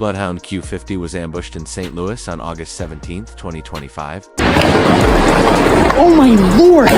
Bloodhound Q50 was ambushed in St. Louis on August 17, 2025. Oh my lord!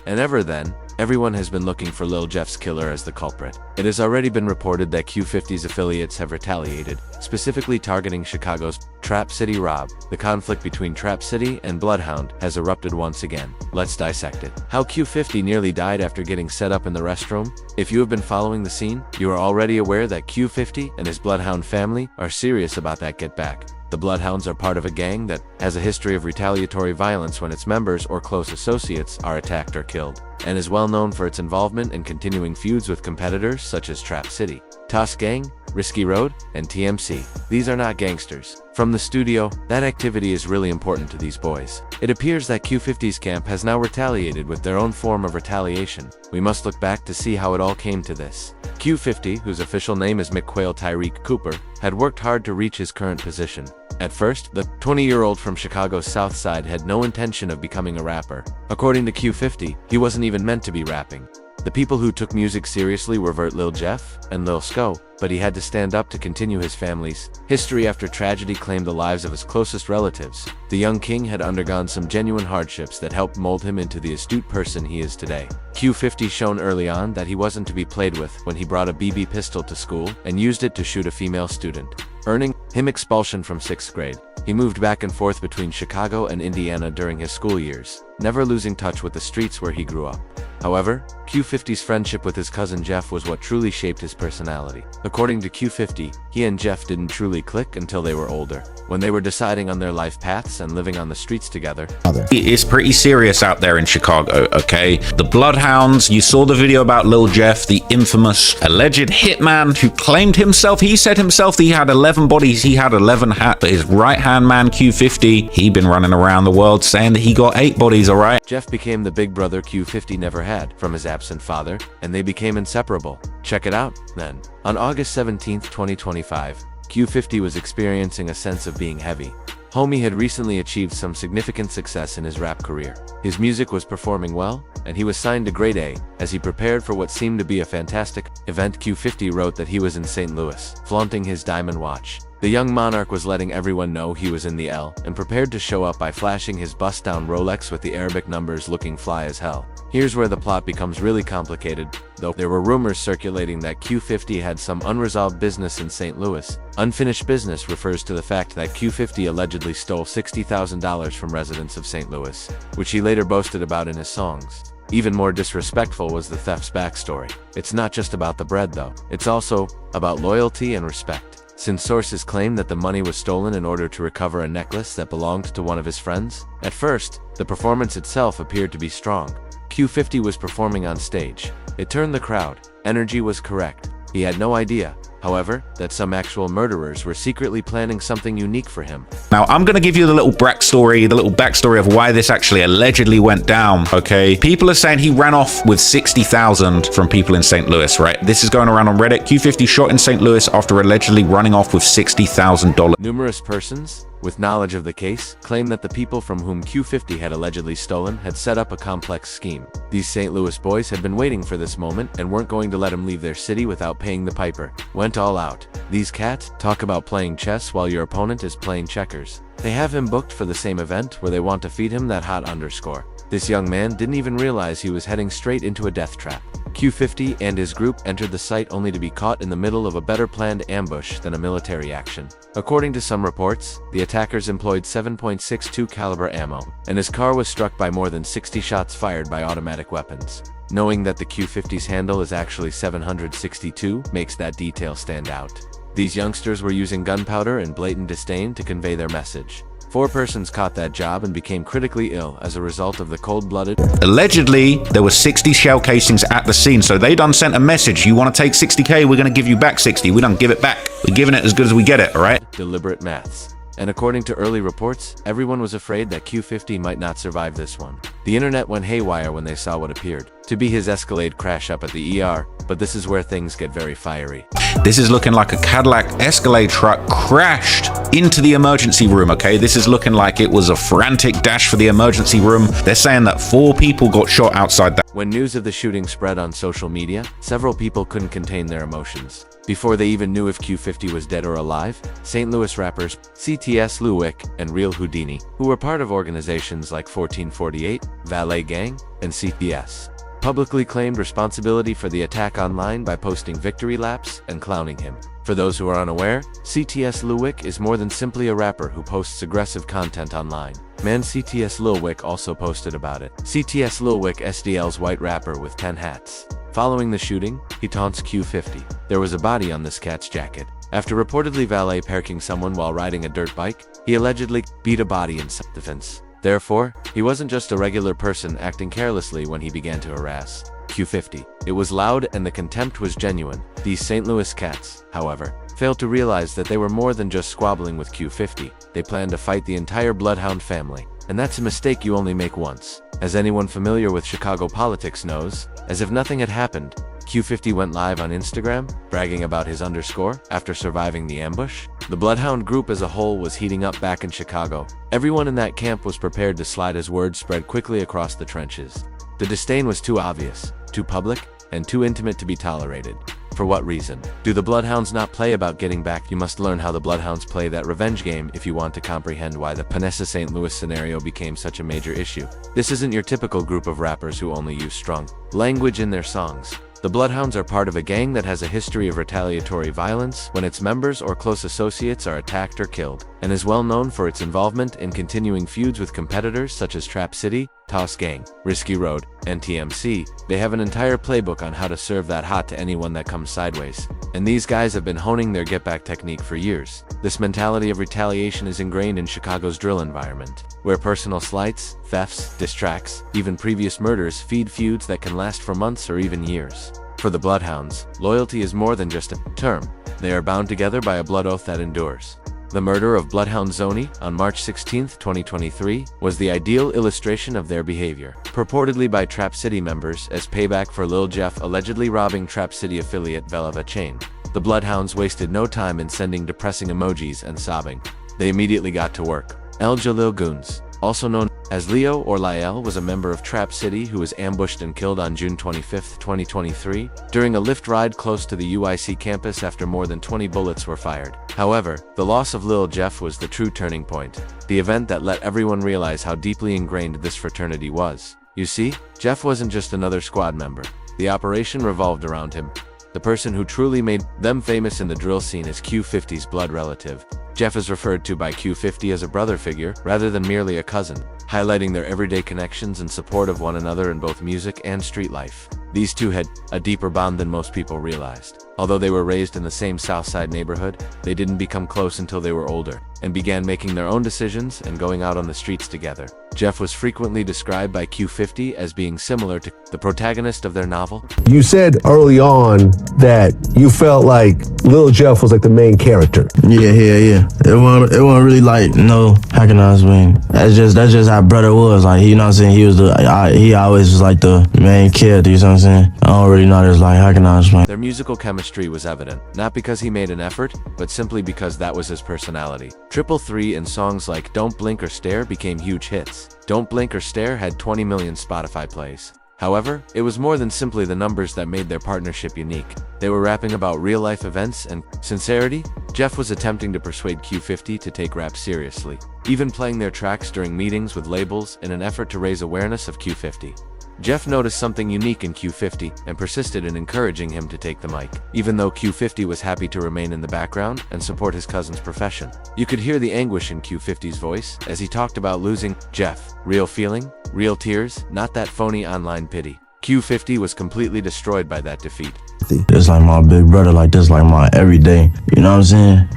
And ever then, everyone has been looking for Lil Jeff's killer as the culprit. It has already been reported that Q50's affiliates have retaliated, specifically targeting Chicago's Trap City Rob. The conflict between Trap City and Bloodhound has erupted once again. Let's dissect it. How Q50 nearly died after getting set up in the restroom? If you have been following the scene, you are already aware that Q50 and his Bloodhound family are serious about that get back. The Bloodhounds are part of a gang that has a history of retaliatory violence when its members or close associates are attacked or killed, and is well known for its involvement in continuing feuds with competitors such as Trap City, Toss Gang, Risky Road, and TMC. These are not gangsters. From the studio, that activity is really important to these boys. It appears that Q50's camp has now retaliated with their own form of retaliation. We must look back to see how it all came to this. Q50, whose official name is McQuail Tyreek Cooper, had worked hard to reach his current position. At first, the 20-year-old from Chicago's South Side had no intention of becoming a rapper. According to Q50, he wasn't even meant to be rapping. The people who took music seriously were Lil Jeff and Lil Sco, but he had to stand up to continue his family's history after tragedy claimed the lives of his closest relatives. The young king had undergone some genuine hardships that helped mold him into the astute person he is today. Q50 shown early on that he wasn't to be played with when he brought a BB pistol to school and used it to shoot a female student, earning him expulsion from 6th grade. He moved back and forth between Chicago and Indiana during his school years, never losing touch with the streets where he grew up. However, Q50's friendship with his cousin Jeff was what truly shaped his personality. According to Q50, he and Jeff didn't truly click until they were older, when they were deciding on their life paths and living on the streets together. It's pretty serious out there in Chicago, okay? The Bloodhounds, you saw the video about Lil Jeff, the infamous alleged hitman who claimed himself, he said himself that he had 11 bodies, he had 11 hats, but his right-hand man Q50, he'd been running around the world saying that he got 8 bodies, alright? Jeff became the big brother Q50 never had from his absent father, and they became inseparable. Check it out, then. On August 17, 2025, Q50 was experiencing a sense of being heavy. Homie had recently achieved some significant success in his rap career. His music was performing well, and he was signed to Grade A. As he prepared for what seemed to be a fantastic event, Q50 wrote that he was in St. Louis, flaunting his diamond watch. The young monarch was letting everyone know he was in the L, and prepared to show up by flashing his bust-down Rolex with the Arabic numbers looking fly as hell. Here's where the plot becomes really complicated, though there were rumors circulating that Q50 had some unresolved business in St. Louis. Unfinished business refers to the fact that Q50 allegedly stole $60,000 from residents of St. Louis, which he later boasted about in his songs. Even more disrespectful was the theft's backstory. It's not just about the bread though, it's also about loyalty and respect. Since sources claim that the money was stolen in order to recover a necklace that belonged to one of his friends, at first, the performance itself appeared to be strong. Q50 was performing on stage. It turned the crowd. Energy was correct. He had no idea, however, that some actual murderers were secretly planning something unique for him. Now, I'm going to give you the little backstory of why this actually allegedly went down, okay? People are saying he ran off with 60,000 from people in St. Louis, right? This is going around on Reddit. Q50 shot in St. Louis after allegedly running off with $60,000. Numerous persons with knowledge of the case claim that the people from whom Q50 had allegedly stolen had set up a complex scheme. These St. Louis boys had been waiting for this moment and weren't going to let him leave their city without paying the piper. Went all out. These cats talk about playing chess while your opponent is playing checkers. They have him booked for the same event where they want to feed him that hot underscore. This young man didn't even realize he was heading straight into a death trap. Q50 and his group entered the site only to be caught in the middle of a better planned ambush than a military action. According to some reports, the attackers employed 7.62 caliber ammo, and his car was struck by more than 60 shots fired by automatic weapons. Knowing that the Q50's handle is actually 762 makes that detail stand out. These youngsters were using gunpowder in blatant disdain to convey their message. 4 persons caught that job and became critically ill as a result of the cold-blooded. Allegedly, there were 60 shell casings at the scene, so they done sent a message. You want to take 60K, we're going to give you back 60. We don't give it back. We're giving it as good as we get it, all right? Deliberate maths. And according to early reports, everyone was afraid that Q50 might not survive this one. The internet went haywire when they saw what appeared to be his Escalade crash up at the ER, but this is where things get very fiery. This is looking like a Cadillac Escalade truck crashed into the emergency room, okay? This is looking like it was a frantic dash for the emergency room. They're saying that 4 people got shot outside that. When news of the shooting spread on social media, several people couldn't contain their emotions. Before they even knew if Q50 was dead or alive, St. Louis rappers CTS Lewick and Real Houdini, who were part of organizations like 1448, Valet Gang, and CTS, publicly claimed responsibility for the attack online by posting victory laps and clowning him. For those who are unaware, CTS Lewick is more than simply a rapper who posts aggressive content online. Man, CTS Lewick also posted about it. CTS Lewick SDL's white rapper with 10 hats. Following the shooting, he taunts Q50. There was a body on this cat's jacket. After reportedly valet parking someone while riding a dirt bike, he allegedly beat a body in self-defense. Therefore, he wasn't just a regular person acting carelessly when he began to harass Q50. It was loud and the contempt was genuine. These St. Louis cats, however, failed to realize that they were more than just squabbling with Q50. They planned to fight the entire Bloodhound family. And that's a mistake you only make once. As anyone familiar with Chicago politics knows, as if nothing had happened, Q50 went live on Instagram, bragging about his underscore after surviving the ambush. The Bloodhound group as a whole was heating up back in Chicago. Everyone in that camp was prepared to slide as word spread quickly across the trenches. The disdain was too obvious, too public, and too intimate to be tolerated. For what reason? Do the Bloodhounds not play about getting back? You must learn how the Bloodhounds play that revenge game if you want to comprehend why the Panessa St. Louis scenario became such a major issue. This isn't your typical group of rappers who only use strong language in their songs. The Bloodhounds are part of a gang that has a history of retaliatory violence when its members or close associates are attacked or killed, and is well known for its involvement in continuing feuds with competitors such as Trap City, Toss Gang, Risky Road, and TMC. They have an entire playbook on how to serve that hot to anyone that comes sideways. And these guys have been honing their get-back technique for years. This mentality of retaliation is ingrained in Chicago's drill environment, where personal slights, thefts, diss tracks, even previous murders feed feuds that can last for months or even years. For the Bloodhounds, loyalty is more than just a term. They are bound together by a blood oath that endures. The murder of Bloodhound Zoni on March 16, 2023, was the ideal illustration of their behavior, purportedly by Trap City members as payback for Lil Jeff allegedly robbing Trap City affiliate Velava Chain. The Bloodhounds wasted no time in sending depressing emojis and sobbing. They immediately got to work. El Jalil Goons, also known as Leo or Liel, was a member of Trap City who was ambushed and killed on June 25, 2023, during a Lyft ride close to the UIC campus after more than 20 bullets were fired. However, the loss of Lil Jeff was the true turning point, the event that let everyone realize how deeply ingrained this fraternity was. You see, Jeff wasn't just another squad member. The operation revolved around him. The person who truly made them famous in the drill scene is Q50's blood relative. Jeff is referred to by Q50 as a brother figure rather than merely a cousin, highlighting their everyday connections and support of one another in both music and street life. These two had a deeper bond than most people realized. Although they were raised in the same Southside neighborhood, they didn't become close until they were older, and began making their own decisions and going out on the streets together. Jeff was frequently described by Q50 as being similar to the protagonist of their novel. You said early on that you felt like Lil Jeff was like the main character. Yeah. It wasn't really like, how can I explain? That's just how brother was. Like, you know what I'm saying? He always was like the main character, you know what I'm saying? I don't really know this, like, how can I explain? Their musical chemistry was evident, not because he made an effort, but simply because that was his personality. 333 and songs like Don't Blink or Stare became huge hits. Don't Blink or Stare had 20 million Spotify plays. However, it was more than simply the numbers that made their partnership unique. They were rapping about real-life events and sincerity. Jeff was attempting to persuade Q50 to take rap seriously, even playing their tracks during meetings with labels in an effort to raise awareness of Q50. Jeff noticed something unique in Q50 and persisted in encouraging him to take the mic, even though Q50 was happy to remain in the background and support his cousin's profession. You could hear the anguish in Q50's voice as he talked about losing Jeff. Real feeling, real tears, not that phony online pity. Q50 was completely destroyed by that defeat. It's like my big brother, like this, like my everyday. You know what I'm saying?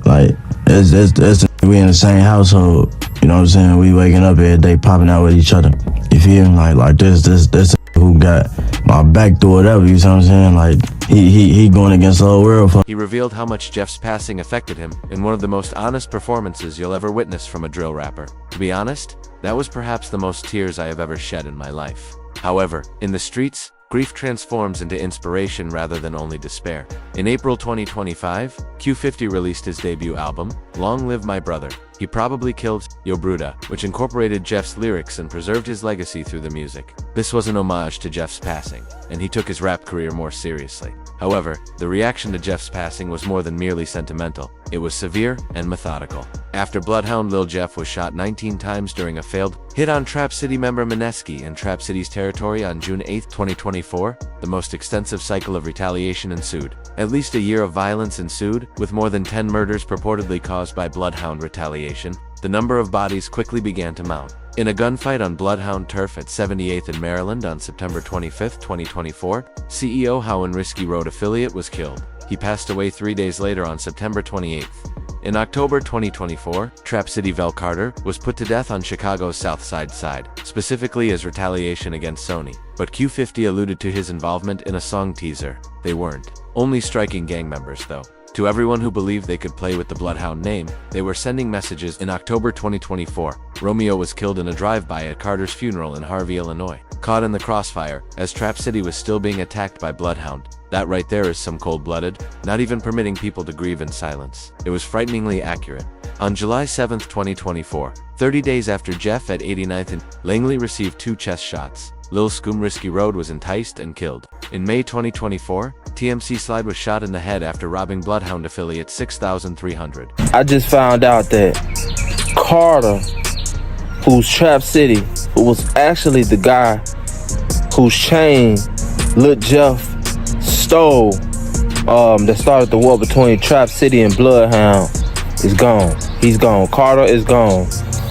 Like it's we in the same household. You know what I'm saying? We waking up every day, popping out with each other. You feel me? Like this who got my back through whatever. You know what I'm saying? Like he going against the whole world. He revealed how much Jeff's passing affected him in one of the most honest performances you'll ever witness from a drill rapper. To be honest, that was perhaps the most tears I have ever shed in my life. However, in the streets, grief transforms into inspiration rather than only despair. In April 2025, Q50 released his debut album, Long Live My Brother. He probably killed Yo Bruda, which incorporated Jeff's lyrics and preserved his legacy through the music. This was an homage to Jeff's passing, and he took his rap career more seriously. However, the reaction to Jeff's passing was more than merely sentimental. It was severe and methodical. After Bloodhound Lil Jeff was shot 19 times during a failed hit on Trap City member Mineski in Trap City's territory on June 8, 2024, the most extensive cycle of retaliation ensued. At least a year of violence ensued, with more than 10 murders purportedly caused by Bloodhound retaliation. The number of bodies quickly began to mount. In a gunfight on Bloodhound turf at 78th in Maryland on September 25, 2024, CEO Howen Risky Road affiliate was killed. He passed away 3 days later on September 28th. In October 2024, Trap City Vel Carter was put to death on Chicago's South Side, specifically as retaliation against Sony. But Q50 alluded to his involvement in a song teaser. They weren't only striking gang members, though. To everyone who believed they could play with the Bloodhound name, they were sending messages. In October 2024, Romeo was killed in a drive-by at Carter's funeral in Harvey, Illinois. Caught in the crossfire, as Trap City was still being attacked by Bloodhound. That right there is some cold-blooded, not even permitting people to grieve in silence. It was frighteningly accurate. On July 7, 2024, 30 days after Jeff at 89th and Langley received 2 chest shots, Lil Scoom Risky Road was enticed and killed. In May 2024, TMC Slide was shot in the head after robbing Bloodhound affiliate 6300. I just found out that Carter, who's Trap City, who was actually the guy whose chain Lil Jeff stole, that started the war between Trap City and Bloodhound, is gone. He's gone. Carter is gone.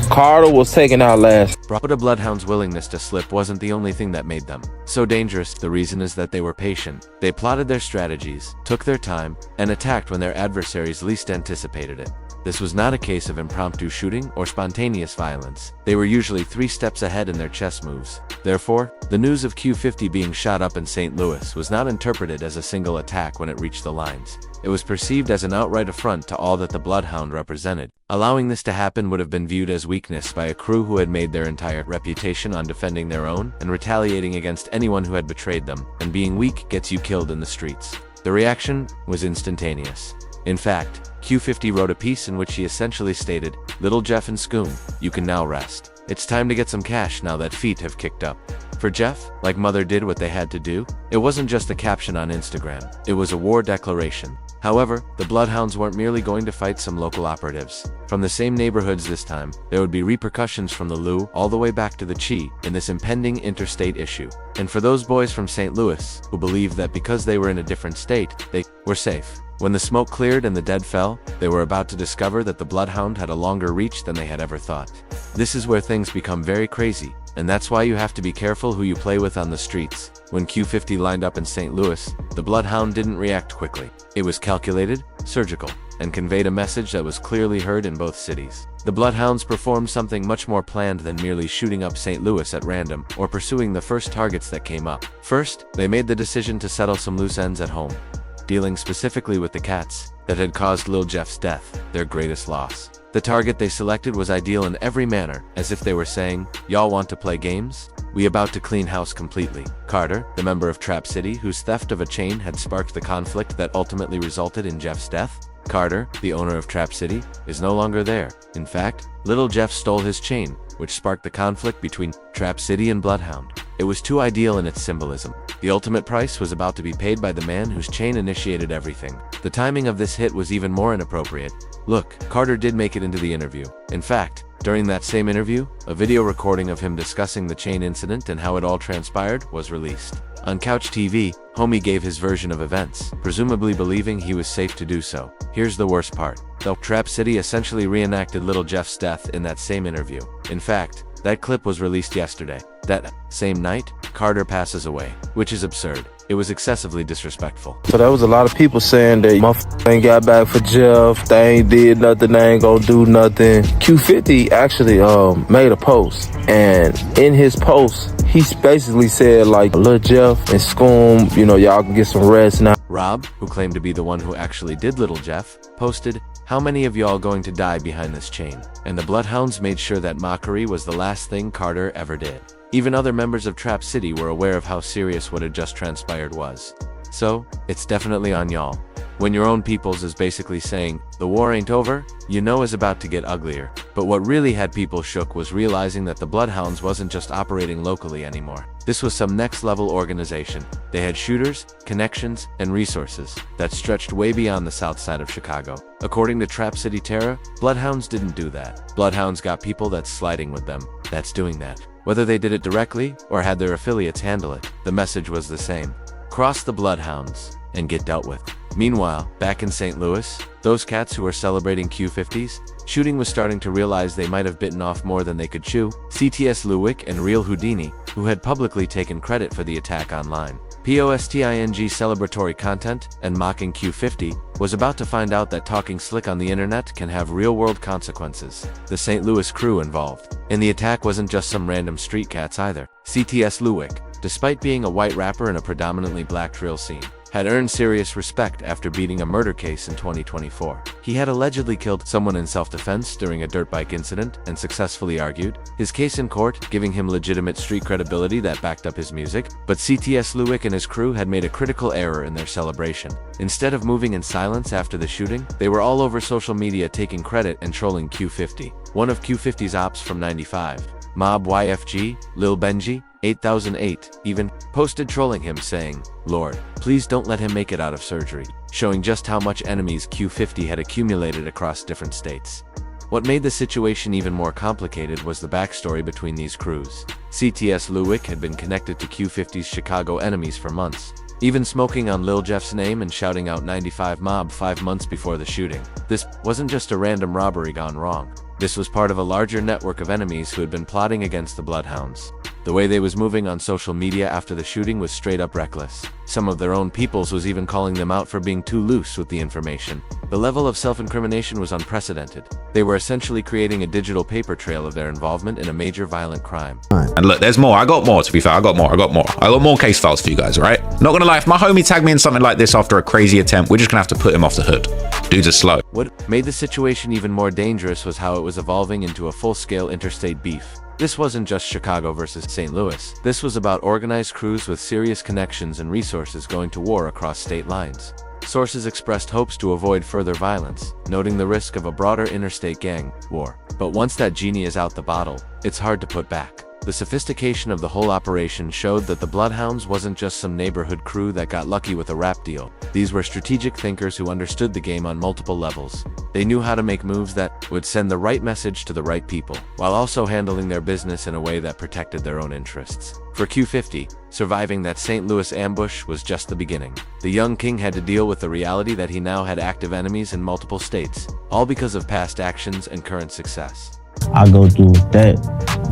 Carter was taken out last. But a Bloodhound's willingness to slip wasn't the only thing that made them so dangerous. The reason is that they were patient. They plotted their strategies, took their time, and attacked when their adversaries least anticipated it. This was not a case of impromptu shooting or spontaneous violence. They were usually 3 steps ahead in their chess moves. Therefore, the news of Q50 being shot up in St. Louis was not interpreted as a single attack when it reached the lines. It was perceived as an outright affront to all that the Bloodhound represented. Allowing this to happen would have been viewed as weakness by a crew who had made their entire reputation on defending their own and retaliating against anyone who had betrayed them, and being weak gets you killed in the streets. The reaction was instantaneous. In fact, Q50 wrote a piece in which he essentially stated, "Little Jeff and Scoom, you can now rest. It's time to get some cash now that feet have kicked up." For Jeff, like Mother did what they had to do, it wasn't just a caption on Instagram, it was a war declaration. However, the Bloodhounds weren't merely going to fight some local operatives from the same neighborhoods this time. There would be repercussions from the Lou all the way back to the Chi in this impending interstate issue. And for those boys from St. Louis who believed that because they were in a different state, they were safe. When the smoke cleared and the dead fell, they were about to discover that the Bloodhound had a longer reach than they had ever thought. This is where things become very crazy, and that's why you have to be careful who you play with on the streets. When Q50 lined up in St. Louis, the Bloodhound didn't react quickly. It was calculated, surgical, and conveyed a message that was clearly heard in both cities. The Bloodhounds performed something much more planned than merely shooting up St. Louis at random or pursuing the first targets that came up. First, they made the decision to settle some loose ends at home, dealing specifically with the cats that had caused Lil Jeff's death, their greatest loss. The target they selected was ideal in every manner, as if they were saying, "Y'all want to play games? We about to clean house completely." Carter, the member of Trap City whose theft of a chain had sparked the conflict that ultimately resulted in Jeff's death. Carter, the owner of Trap City, is no longer there. In fact, Lil Jeff stole his chain, which sparked the conflict between Trap City and Bloodhound. It was too ideal in its symbolism. The ultimate price was about to be paid by the man whose chain initiated everything. The timing of this hit was even more inappropriate. Look, Carter did make it into the interview. In fact, during that same interview, a video recording of him discussing the chain incident and how it all transpired was released. On Couch TV, Homie gave his version of events, presumably believing he was safe to do so. Here's the worst part, though. Trap City essentially reenacted Lil Jeff's death in that same interview. In fact, that clip was released yesterday. That same night, Carter passes away, which is absurd. It was excessively disrespectful. So there was a lot of people saying that motherfucker ain't got back for Jeff, they ain't did nothing, they ain't gonna do nothing. Q50 actually made a post, and in his post, he basically said like, Lil Jeff and Scoom, you know, y'all can get some rest now. Rob, who claimed to be the one who actually did Little Jeff, posted, "How many of y'all going to die behind this chain?" And the Bloodhounds made sure that mockery was the last thing Carter ever did. Even other members of Trap City were aware of how serious what had just transpired was. So, it's definitely on y'all. When your own peoples is basically saying, the war ain't over, you know is about to get uglier. But what really had people shook was realizing that the Bloodhounds wasn't just operating locally anymore. This was some next-level organization. They had shooters, connections, and resources that stretched way beyond the south side of Chicago. According to Trap City Terra, Bloodhounds didn't do that. Bloodhounds got people that's sliding with them, that's doing that. Whether they did it directly or had their affiliates handle it, the message was the same. Cross the Bloodhounds and get dealt with. Meanwhile, back in St. Louis, those cats who were celebrating Q50s, shooting was starting to realize they might have bitten off more than they could chew. CTS Lewick and Real Houdini, who had publicly taken credit for the attack online, posting celebratory content and mocking Q50, was about to find out that talking slick on the internet can have real-world consequences. The St. Louis crew involved in the attack wasn't just some random street cats either. CTS Lewick, despite being a white rapper in a predominantly black drill scene, had earned serious respect after beating a murder case in 2024. He had allegedly killed someone in self-defense during a dirt bike incident and successfully argued his case in court, giving him legitimate street credibility that backed up his music. But CTS Lewick and his crew had made a critical error in their celebration. Instead of moving in silence after the shooting, they were all over social media taking credit and trolling Q50. One of Q50's ops from 95, Mob YFG, Lil Benji, 8008, even posted trolling him saying, "Lord, please don't let him make it out of surgery," showing just how much enemies Q50 had accumulated across different states. What made the situation even more complicated was the backstory between these crews. CTS Lewick had been connected to Q50's Chicago enemies for months, even smoking on Lil Jeff's name and shouting out 95 Mob 5 months before the shooting. This wasn't just a random robbery gone wrong. This was part of a larger network of enemies who had been plotting against the Bloodhounds. The way they was moving on social media after the shooting was straight up reckless. Some of their own peoples was even calling them out for being too loose with the information. The level of self-incrimination was unprecedented. They were essentially creating a digital paper trail of their involvement in a major violent crime. And look, there's more. I got more, to be fair. I got more case files for you guys, right? Not gonna lie, if my homie tagged me in something like this after a crazy attempt, we're just gonna have to put him off the hood. Dudes are slow. What made the situation even more dangerous was how it was evolving into a full-scale interstate beef. This wasn't just Chicago versus St. Louis. This was about organized crews with serious connections and resources going to war across state lines. Sources expressed hopes to avoid further violence, noting the risk of a broader interstate gang war. But once that genie is out the bottle, it's hard to put back. The sophistication of the whole operation showed that the Bloodhounds wasn't just some neighborhood crew that got lucky with a rap deal. These were strategic thinkers who understood the game on multiple levels. They knew how to make moves that would send the right message to the right people, while also handling their business in a way that protected their own interests. For Q50, surviving that St. Louis ambush was just the beginning. The young king had to deal with the reality that he now had active enemies in multiple states, all because of past actions and current success. I go through that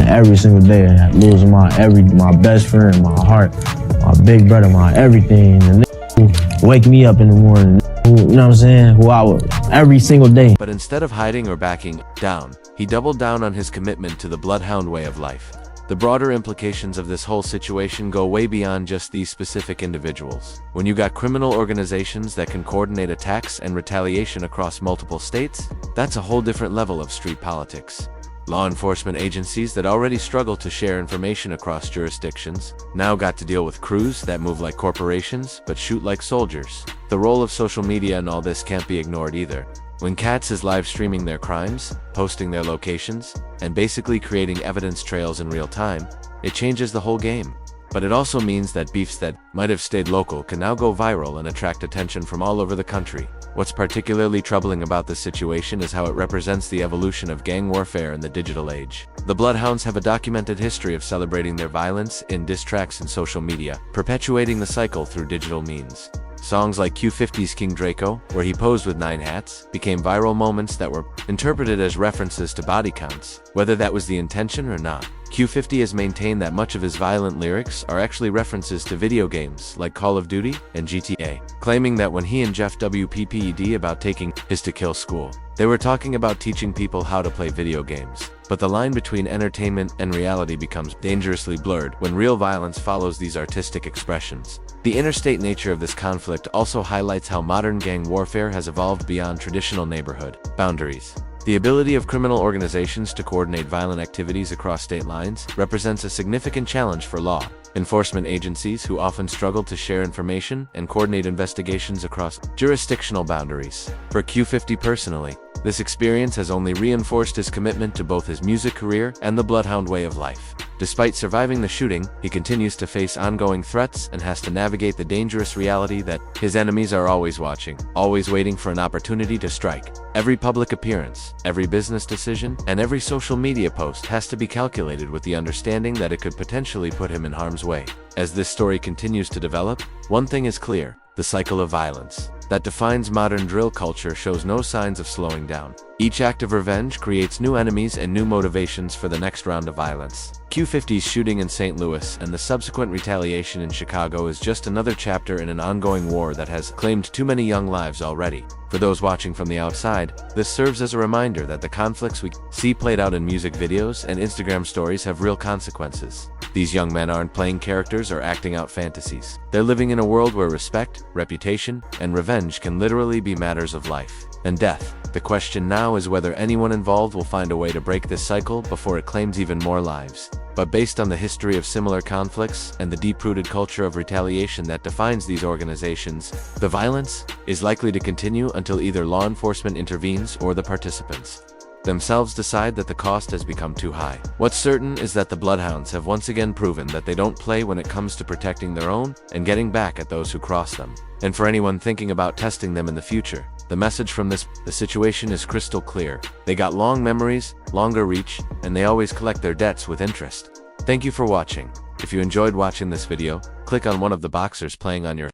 every single day, losing my best friend, my heart, my big brother, my everything. The who wake me up in the morning, who, you know what I'm saying, who I would, every single day. But instead of hiding or backing down, he doubled down on his commitment to the Bloodhound way of life. The broader implications of this whole situation go way beyond just these specific individuals. When you got criminal organizations that can coordinate attacks and retaliation across multiple states, that's a whole different level of street politics. Law enforcement agencies that already struggle to share information across jurisdictions now got to deal with crews that move like corporations but shoot like soldiers. The role of social media in all this can't be ignored either. When cats is live streaming their crimes, posting their locations, and basically creating evidence trails in real time, it changes the whole game. But it also means that beefs that might have stayed local can now go viral and attract attention from all over the country. What's particularly troubling about this situation is how it represents the evolution of gang warfare in the digital age. The Bloodhounds have a documented history of celebrating their violence in diss tracks and social media, perpetuating the cycle through digital means. Songs like Q50's King Draco, where he posed with 9 hats, became viral moments that were interpreted as references to body counts, whether that was the intention or not. Q50 has maintained that much of his violent lyrics are actually references to video games like Call of Duty and GTA, claiming that when he and Jeff WPPED about taking his to kill school, they were talking about teaching people how to play video games. But the line between entertainment and reality becomes dangerously blurred when real violence follows these artistic expressions. The interstate nature of this conflict also highlights how modern gang warfare has evolved beyond traditional neighborhood boundaries. The ability of criminal organizations to coordinate violent activities across state lines represents a significant challenge for law enforcement agencies who often struggle to share information and coordinate investigations across jurisdictional boundaries. For Q50 personally, this experience has only reinforced his commitment to both his music career and the bloodhound way of life. Despite surviving the shooting, he continues to face ongoing threats and has to navigate the dangerous reality that his enemies are always watching, always waiting for an opportunity to strike. Every public appearance, every business decision, and every social media post has to be calculated with the understanding that it could potentially put him in harm's way. As this story continues to develop, one thing is clear: the cycle of violence that defines modern drill culture shows no signs of slowing down. Each act of revenge creates new enemies and new motivations for the next round of violence. Q50's shooting in St. Louis and the subsequent retaliation in Chicago is just another chapter in an ongoing war that has claimed too many young lives already. For those watching from the outside, this serves as a reminder that the conflicts we see played out in music videos and Instagram stories have real consequences. These young men aren't playing characters or acting out fantasies. They're living in a world where respect, reputation, and revenge can literally be matters of life and death. The question now is whether anyone involved will find a way to break this cycle before it claims even more lives. But based on the history of similar conflicts and the deep-rooted culture of retaliation that defines these organizations, the violence is likely to continue until either law enforcement intervenes or the participants themselves decide that the cost has become too high. What's certain is that the Bloodhounds have once again proven that they don't play when it comes to protecting their own and getting back at those who cross them. And for anyone thinking about testing them in the future, the message from the situation is crystal clear. They got long memories, longer reach, and they always collect their debts with interest. Thank you for watching. If you enjoyed watching this video, click on one of the boxers playing on your